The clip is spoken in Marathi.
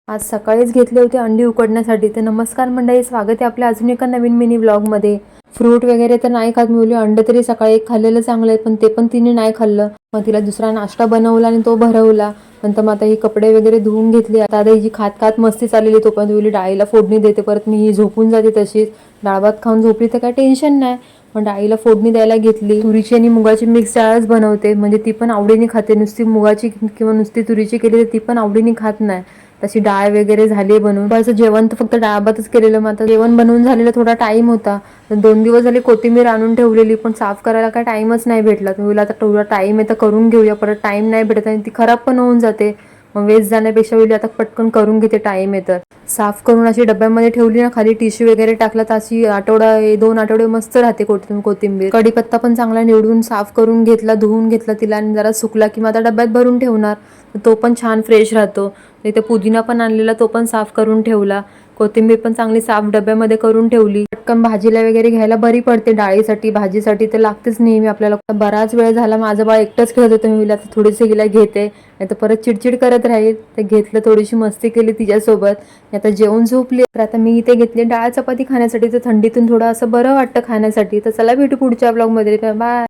आज सकाळीच घेतले होते अंडी उकडण्यासाठी. तर नमस्कार मंडळी, स्वागत आहे आपल्या अजून एका नवीन मिनी व्लॉगमध्ये. फ्रूट वगैरे तर नाही खात मुली. अंड तरी सकाळी एक खाल्लेलं चांगलं आहे, पण ते पण तिने नाही खाल्लं. मग तिला दुसरा नाश्ता बनवला आणि तो भरवला. नंतर मग आता ही कपडे वगैरे धुवून घेतली. आता ही खात खात मस्ती चाललेली. तोपर्यंत बोलली डाळीला फोडणी देते, परत मी ही झोपून जाते तशीच. डाळ भात खाऊन झोपली तर काय टेन्शन नाही. पण डाळीला फोडणी द्यायला घेतली. तुरीची आणि मुगाची मिक्स डाळच बनवते, म्हणजे ती पण आवडीने खाते. नुसती मुगाची किंवा नुसती तुरीची केली तर ती पण आवडीने खात नाही. तशी डाळ वगैरे झाली बनवून. पण जेवण तर फक्त डाळ भातच केलेलं. मग आता जेवण बनवून झालेलं, थोडा टाइम होता. 2 दिवस झाले कोथिंबीर आणून ठेवलेली, पण साफ करायला काय टाइमच नाही भेटला. तुम्ही आता थोडा टाइम आहे तर करून घेऊया, परत टाइम नाही भेटत आणि ती खराब पण होऊन जाते. मग वेस्ट जाण्यापेक्षा वेळी आता पटकन करून घेते, टाइम आहे तर. साफ करून अशी डब्यामध्ये ठेवली ना, खाली टिश्यू वगैरे टाकला तर अशी 2 आठवडे मस्त राहते कोथिंबीर. कढीपत्ता पण चांगला निवडून साफ करून घेतला, धुवून घेतला तिला आणि जरा सुकला की मग आता डब्यात भरून ठेवणार. तो पण छान फ्रेश राहतो. इथे पुदिना पण आणलेला, तो पण साफ करून ठेवला. कोथिंबीर पण चांगली साफ डब्यामध्ये करून ठेवली. पटकन भाजीला वगैरे घ्यायला बरी पडते. डाळीसाठी भाजीसाठी तर लागतेच नेहमी आपल्याला. बराच वेळ झाला माझं बाळ एकटंच खेळत होतं. मी आता थोडीशी हिला घेते, नाही तर परत चिडचिड करत राहील. तर घेतलं, थोडीशी मस्ती केली तिच्यासोबत. आता जेवण झोपली. तर आता मी इथे घेतली डाळ चपाती खाण्यासाठी. तर थंडीतून थोडं असं बरं वाटतं खाण्यासाठी. तर चला भेटू पुढच्या ब्लॉगमध्ये. बाय.